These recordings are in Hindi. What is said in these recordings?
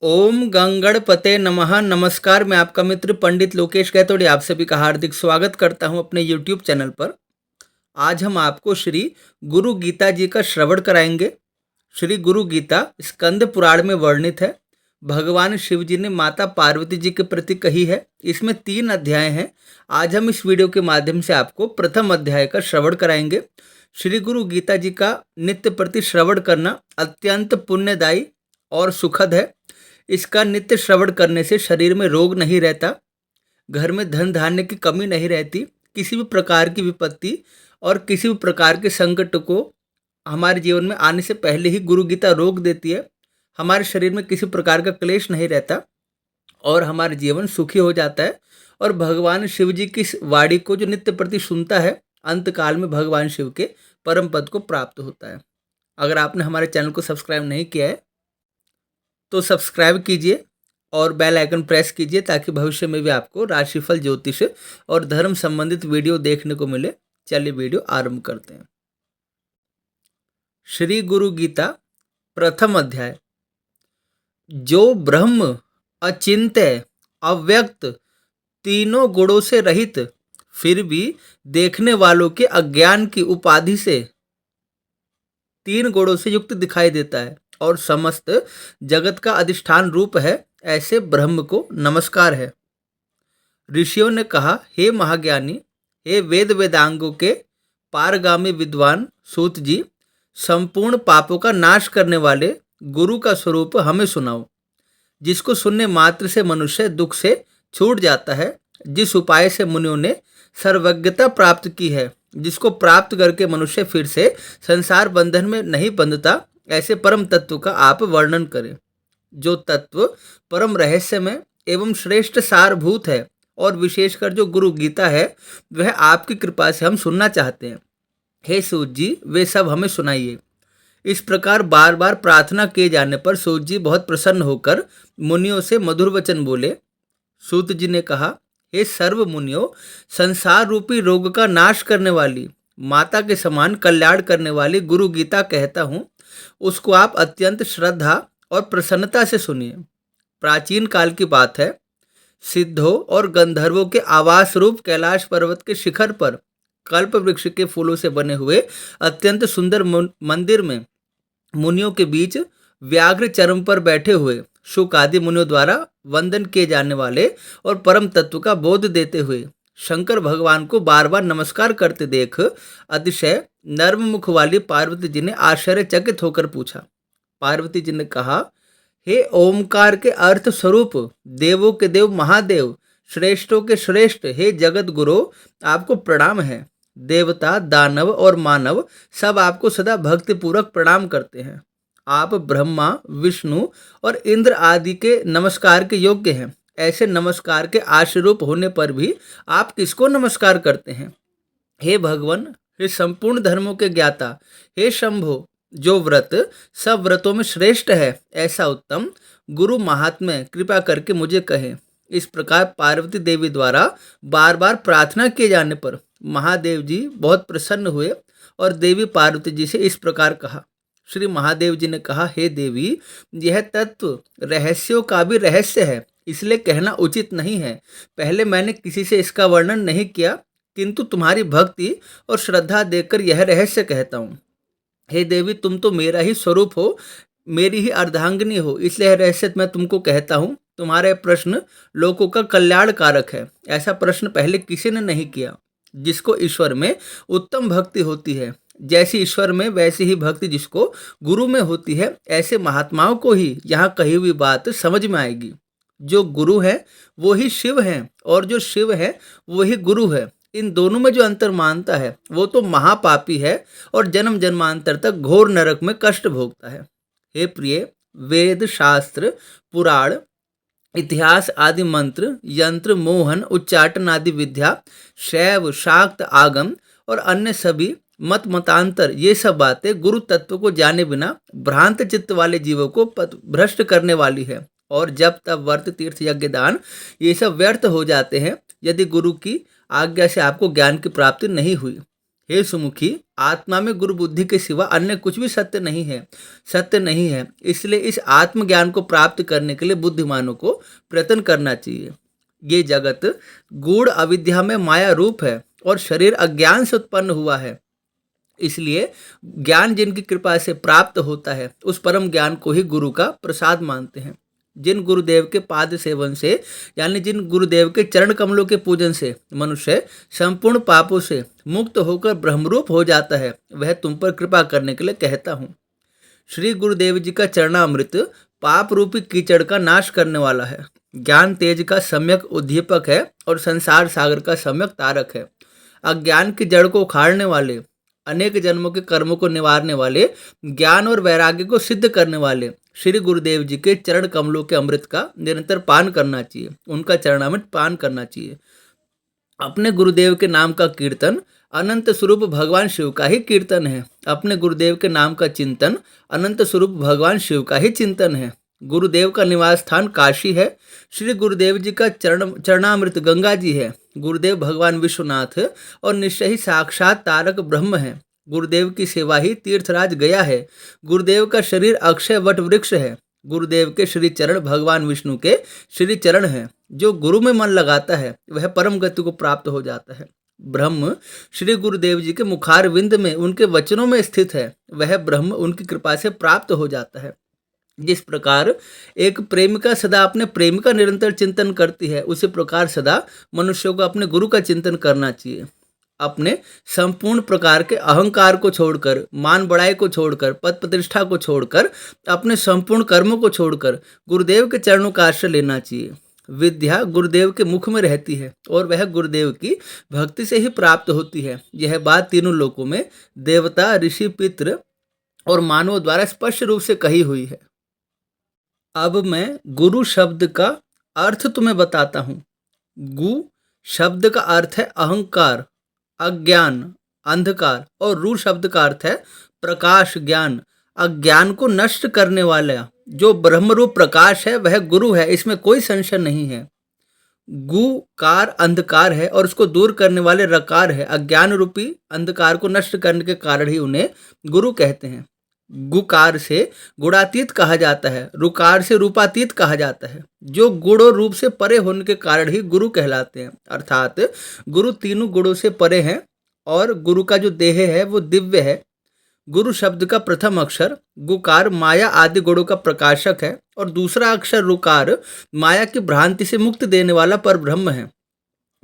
ओम गंगणपते नमः। नमस्कार, मैं आपका मित्र पंडित लोकेश गैतोड़े आप सभी का हार्दिक स्वागत करता हूं अपने यूट्यूब चैनल पर। आज हम आपको श्री गुरु गीता जी का श्रवण कराएंगे। श्री गुरु गीता स्कंद पुराण में वर्णित है। भगवान शिव जी ने माता पार्वती जी के प्रति कही है। इसमें 3 अध्याय हैं। आज हम इस वीडियो के माध्यम से आपको प्रथम अध्याय का श्रवण कराएंगे। श्री गुरु गीता जी का नित्य प्रति श्रवण करना अत्यंत पुण्यदायी और सुखद है। इसका नित्य श्रवण करने से शरीर में रोग नहीं रहता, घर में धन धान्य की कमी नहीं रहती, किसी भी प्रकार की विपत्ति और किसी भी प्रकार के संकट को हमारे जीवन में आने से पहले ही गुरु गीता रोक देती है। हमारे शरीर में किसी प्रकार का क्लेश नहीं रहता और हमारा जीवन सुखी हो जाता है। और भगवान शिव जी की इस वाणी को जो नित्य प्रति सुनता है, अंत काल में भगवान शिव के परम पद को प्राप्त होता है। अगर आपने हमारे चैनल को सब्सक्राइब नहीं किया है तो सब्सक्राइब कीजिए और बेल आइकन प्रेस कीजिए ताकि भविष्य में भी आपको राशिफल, ज्योतिष और धर्म संबंधित वीडियो देखने को मिले। चलिए वीडियो आरंभ करते हैं। श्री गुरु गीता प्रथम अध्याय। जो ब्रह्म अचिंत्य, अव्यक्त, तीनों गुणों से रहित, फिर भी देखने वालों के अज्ञान की उपाधि से 3 गुणों से युक्त दिखाई देता है और समस्त जगत का अधिष्ठान रूप है, ऐसे ब्रह्म को नमस्कार है। ऋषियों ने कहा, हे महाज्ञानी, हे वेद वेदांगों के पारगामी विद्वान सूत जी, संपूर्ण पापों का नाश करने वाले गुरु का स्वरूप हमें सुनाओ, जिसको सुनने मात्र से मनुष्य दुख से छूट जाता है, जिस उपाय से मुनियों ने सर्वज्ञता प्राप्त की है, जिसको प्राप्त करके मनुष्य फिर से संसार बंधन में नहीं बंधता, ऐसे परम तत्व का आप वर्णन करें। जो तत्व परम रहस्यमय एवं श्रेष्ठ सारभूत है और विशेषकर जो गुरु गीता है, वह आपकी कृपा से हम सुनना चाहते हैं। हे सूत जी, वे सब हमें सुनाइए। इस प्रकार बार बार प्रार्थना किए जाने पर सूत जी बहुत प्रसन्न होकर मुनियों से मधुर वचन बोले। सूत जी ने कहा, हे सर्व मुनियों, संसार रूपी रोग का नाश करने वाली, माता के समान कल्याण करने वाली गुरु गीता कहता हूँ, उसको आप अत्यंत श्रद्धा और प्रसन्नता से सुनिए। प्राचीन काल की बात है, सिद्धों और गंधर्वों के आवास रूप कैलाश पर्वत के शिखर पर कल्प वृक्ष के फूलों से बने हुए अत्यंत सुंदर मंदिर में मुनियों के बीच व्याघ्र चर्म पर बैठे हुए शुक आदि मुनियों द्वारा वंदन किए जाने वाले और परम तत्व का बोध देते हुए शंकर भगवान को बार बार नमस्कार करते देख अतिशय नर्म मुख वाली पार्वती जी ने आश्चर्यचकित होकर पूछा। पार्वती जी ने कहा, हे ओमकार के अर्थ स्वरूप, देवों के देव महादेव, श्रेष्ठों के श्रेष्ठ, हे जगत गुरु, आपको प्रणाम है। देवता, दानव और मानव सब आपको सदा भक्ति पूर्वक प्रणाम करते हैं। आप ब्रह्मा, विष्णु और इंद्र आदि के नमस्कार के योग्य हैं। ऐसे नमस्कार के आश्रूप होने पर भी आप किसको नमस्कार करते हैं? हे भगवान, हे संपूर्ण धर्मों के ज्ञाता, हे शंभो, जो व्रत सब व्रतों में श्रेष्ठ है, ऐसा उत्तम गुरु महात्म्य कृपा करके मुझे कहे। इस प्रकार पार्वती देवी द्वारा बार बार प्रार्थना किए जाने पर महादेव जी बहुत प्रसन्न हुए और देवी पार्वती जी से इस प्रकार कहा। श्री महादेव जी ने कहा, हे देवी, यह तत्व रहस्यों का भी रहस्य है, इसलिए कहना उचित नहीं है। पहले मैंने किसी से इसका वर्णन नहीं किया, किंतु तुम्हारी भक्ति और श्रद्धा देखकर यह रहस्य कहता हूँ। हे देवी, तुम तो मेरा ही स्वरूप हो, मेरी ही अर्धांगिनी हो, इसलिए यह रहस्य मैं तुमको कहता हूँ। तुम्हारा प्रश्न लोगों का कल्याण कारक है। ऐसा प्रश्न पहले किसी ने नहीं किया। जिसको ईश्वर में उत्तम भक्ति होती है, जैसी ईश्वर में वैसी ही भक्ति जिसको गुरु में होती है, ऐसे महात्माओं को ही यहाँ कही हुई बात समझ में आएगी। जो गुरु है वो ही शिव है और जो शिव है वो ही गुरु है। इन दोनों में जो अंतर मानता है वो तो महापापी है और जन्म जन्मांतर तक घोर नरक में कष्ट भोगता है। हे प्रिय, वेद, शास्त्र, पुराण, इतिहास आदि मंत्र, यंत्र, मोहन, उच्चाटन आदि विद्या, शैव, शाक्त, आगम और अन्य सभी मत मतांतर, ये सब बातें गुरु तत्व को जाने बिना भ्रांत चित्त वाले जीवों को भ्रष्ट करने वाली है और जब तब व्रत, तीर्थ, यज्ञ, दान ये सब व्यर्थ हो जाते हैं यदि गुरु की आज्ञा से आपको ज्ञान की प्राप्ति नहीं हुई। हे सुमुखी, आत्मा में गुरु बुद्धि के सिवा अन्य कुछ भी सत्य नहीं है। इसलिए इस आत्मज्ञान को प्राप्त करने के लिए बुद्धिमानों को प्रयत्न करना चाहिए। ये जगत गूढ़ अविद्या में माया रूप है और शरीर अज्ञान से उत्पन्न हुआ है। इसलिए ज्ञान जिनकी कृपा से प्राप्त होता है, उस परम ज्ञान को ही गुरु का प्रसाद मानते हैं। जिन गुरुदेव के पाद सेवन से, यानी जिन गुरुदेव के चरण कमलों के पूजन से मनुष्य संपूर्ण पापों से मुक्त होकर ब्रह्मरूप हो जाता है, वह तुम पर कृपा करने के लिए कहता हूँ। श्री गुरुदेव जी का चरणामृत पाप रूपी कीचड़ का नाश करने वाला है, ज्ञान तेज का सम्यक उद्दीपक है और संसार सागर का सम्यक तारक है। अज्ञान की जड़ को उखाड़ने वाले, अनेक जन्मों के कर्मों को निवारने वाले, ज्ञान और वैराग्य को सिद्ध करने वाले श्री गुरुदेव जी के चरण कमलों के अमृत का निरंतर पान करना चाहिए, उनका चरणामृत पान करना चाहिए। अपने गुरुदेव के नाम का कीर्तन अनंत स्वरूप भगवान शिव का ही कीर्तन है। अपने गुरुदेव के नाम का चिंतन अनंत स्वरूप भगवान शिव का ही चिंतन है। गुरुदेव का निवास स्थान काशी है। श्री गुरुदेव जी का चरणामृत गंगा जी है। गुरुदेव भगवान विश्वनाथ और निश्चय ही साक्षात तारक ब्रह्म है। गुरुदेव की सेवा ही तीर्थराज गया है। गुरुदेव का शरीर अक्षय वट वृक्ष है। गुरुदेव के श्री चरण भगवान विष्णु के श्री चरण हैं। जो गुरु में मन लगाता है वह परम गति को प्राप्त हो जाता है। ब्रह्म श्री गुरुदेव जी के मुखार विंद में, उनके वचनों में स्थित है। वह ब्रह्म उनकी कृपा से प्राप्त हो जाता है। जिस प्रकार एक प्रेमिका सदा अपने प्रेमी का निरंतर चिंतन करती है, उसी प्रकार सदा मनुष्यों को अपने गुरु का चिंतन करना चाहिए। अपने संपूर्ण प्रकार के अहंकार को छोड़कर, मान बड़ाई को छोड़कर, पद प्रतिष्ठा को छोड़कर, अपने संपूर्ण कर्मों को छोड़कर गुरुदेव के चरणों का आश्रय लेना चाहिए। विद्या गुरुदेव के मुख में रहती है और वह गुरुदेव की भक्ति से ही प्राप्त होती है। यह बात तीनों लोकों में देवता, ऋषि, पितृ और मानवों द्वारा स्पष्ट रूप से कही हुई है। अब मैं गुरु शब्द का अर्थ तुम्हें बताता हूँ। गु शब्द का अर्थ है अहंकार, अज्ञान, अंधकार, और रू शब्द का अर्थ है प्रकाश, ज्ञान। अज्ञान को नष्ट करने वाला जो ब्रह्मरूप प्रकाश है वह गुरु है, इसमें कोई संशय नहीं है। गुकार अंधकार है और उसको दूर करने वाले रकार है। अज्ञान रूपी अंधकार को नष्ट करने के कारण ही उन्हें गुरु कहते हैं। गुकार से गुणातीत कहा जाता है, रुकार से रूपातीत कहा जाता है। जो गुण और रूप से परे होने के कारण ही गुरु कहलाते हैं। अर्थात गुरु तीनों गुणों से परे हैं और गुरु का जो देह है वो दिव्य है। गुरु शब्द का प्रथम अक्षर गुकार माया आदि गुणों का प्रकाशक है और दूसरा अक्षर रुकार माया की भ्रांति से मुक्त देने वाला परब्रह्म है।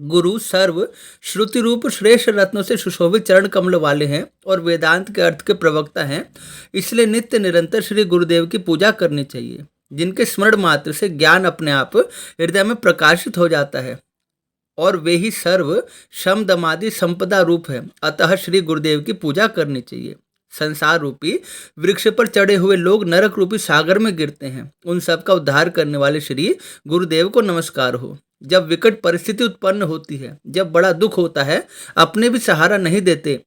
गुरु सर्व श्रुति रूप श्रेष्ठ रत्नों से सुशोभित चरण कमल वाले हैं और वेदांत के अर्थ के प्रवक्ता हैं। इसलिए नित्य निरंतर श्री गुरुदेव की पूजा करनी चाहिए, जिनके स्मरण मात्र से ज्ञान अपने आप हृदय में प्रकाशित हो जाता है और वे ही सर्व शम दमादि संपदा रूप है। अतः श्री गुरुदेव की पूजा करनी चाहिए। संसार रूपी वृक्ष पर चढ़े हुए लोग नरक रूपी सागर में गिरते हैं। उन सब का उद्धार करने वाले श्री गुरुदेव को नमस्कार हो। जब विकट परिस्थिति उत्पन्न होती है, जब बड़ा दुख होता है, अपने भी सहारा नहीं देते,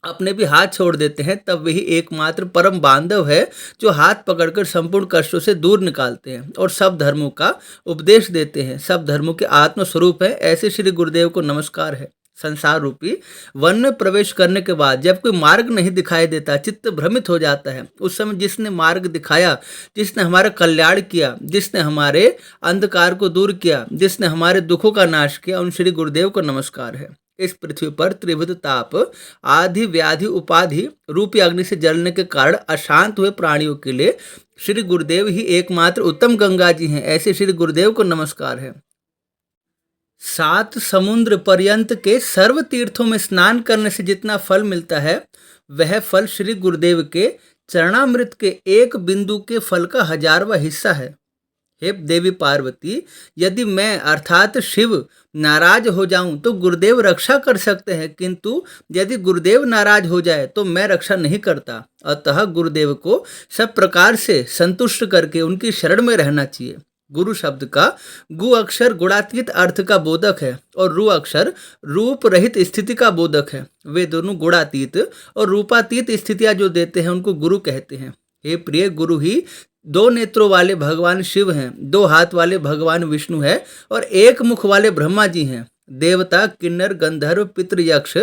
अपने भी हाथ छोड़ देते हैं, तब वही एकमात्र परम बांधव है जो हाथ पकड़कर संपूर्ण कष्टों से दूर निकालते हैं और सब धर्मों का उपदेश देते हैं। सब धर्मों के आत्म स्वरूप है। ऐसे श्री गुरुदेव को नमस्कार है। संसार रूपी वन में प्रवेश करने के बाद जब कोई मार्ग नहीं दिखाई देता, चित्त भ्रमित हो जाता है, उस समय जिसने मार्ग दिखाया, जिसने हमारा कल्याण किया, जिसने हमारे अंधकार को दूर किया, जिसने हमारे दुखों का नाश किया, उन श्री गुरुदेव को नमस्कार है। इस पृथ्वी पर त्रिविध ताप, आदि व्याधि उपाधि रूपी अग्नि से जलने के कारण अशांत हुए प्राणियों के लिए श्री गुरुदेव ही एकमात्र उत्तम गंगा जी हैं। ऐसे श्री गुरुदेव को नमस्कार है। 7 समुद्र पर्यंत के सर्व तीर्थों में स्नान करने से जितना फल मिलता है, वह फल श्री गुरुदेव के चरणामृत के एक बिंदु के फल का 1000वां हिस्सा है। हे देवी पार्वती, यदि मैं अर्थात शिव नाराज हो जाऊं तो गुरुदेव रक्षा कर सकते हैं, किंतु यदि गुरुदेव नाराज हो जाए तो मैं रक्षा नहीं करता। अतः गुरुदेव को सब प्रकार से संतुष्ट करके उनकी शरण में रहना चाहिए। गुरु शब्द का गु अक्षर गुणातीत अर्थ का बोधक है और रू अक्षर रूप रहित स्थिति का बोधक है। वे दोनों गुणातीत और रूपातीत स्थितियां जो देते हैं उनको गुरु कहते हैं। हे प्रिय, गुरु ही 2 नेत्रों वाले भगवान शिव हैं, 2 हाथ वाले भगवान विष्णु है और 1 मुख वाले ब्रह्मा जी हैं। देवता, किन्नर, गंधर्व, पितृ, यक्ष,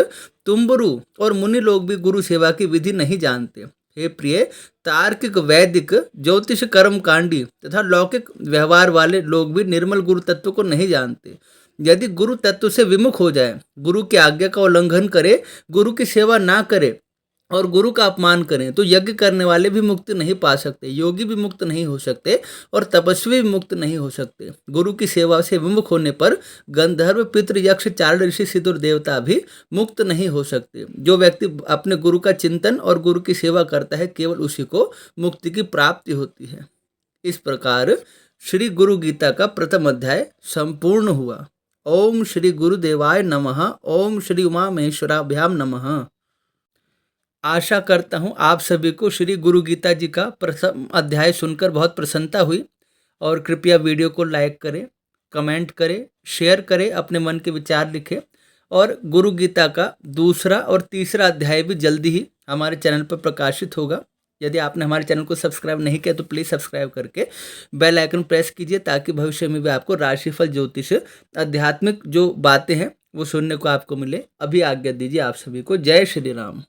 तुम्बरु और मुनि लोग भी गुरु सेवा की विधि नहीं जानते। हे प्रिय, तार्किक, वैदिक, ज्योतिष, कर्म कांडी तथा लौकिक व्यवहार वाले लोग भी निर्मल गुरु तत्व को नहीं जानते। यदि गुरु तत्व से विमुख हो जाए, गुरु की आज्ञा का उल्लंघन करे, गुरु की सेवा ना करे और गुरु का अपमान करें, तो यज्ञ करने वाले भी मुक्ति नहीं पा सकते, योगी भी मुक्त नहीं हो सकते और तपस्वी भी मुक्त नहीं हो सकते। गुरु की सेवा से विमुख होने पर गंधर्व, पितृ, यक्ष, चारण, ऋषि, सिद्ध और देवता भी मुक्त नहीं हो सकते। जो व्यक्ति अपने गुरु का चिंतन और गुरु की सेवा करता है, केवल उसी को मुक्ति की प्राप्ति होती है। इस प्रकार श्री गुरु गीता का प्रथम अध्याय संपूर्ण हुआ। ओम श्री गुरुदेवाय नमः। ओम श्री उमा महेश्वराभ्याम नमः। आशा करता हूँ आप सभी को श्री गुरु गीता जी का प्रथम अध्याय सुनकर बहुत प्रसन्नता हुई और कृपया वीडियो को लाइक करें, कमेंट करें, शेयर करें, अपने मन के विचार लिखें और गुरु गीता का दूसरा और तीसरा अध्याय भी जल्दी ही हमारे चैनल पर प्रकाशित होगा। यदि आपने हमारे चैनल को सब्सक्राइब नहीं किया तो प्लीज़ सब्सक्राइब करके बेल आइकन प्रेस कीजिए ताकि भविष्य में भी आपको राशिफल, ज्योतिष, आध्यात्मिक जो बातें हैं वो सुनने को आपको मिले। अभी आज्ञा दीजिए आप सभी को। जय श्री राम।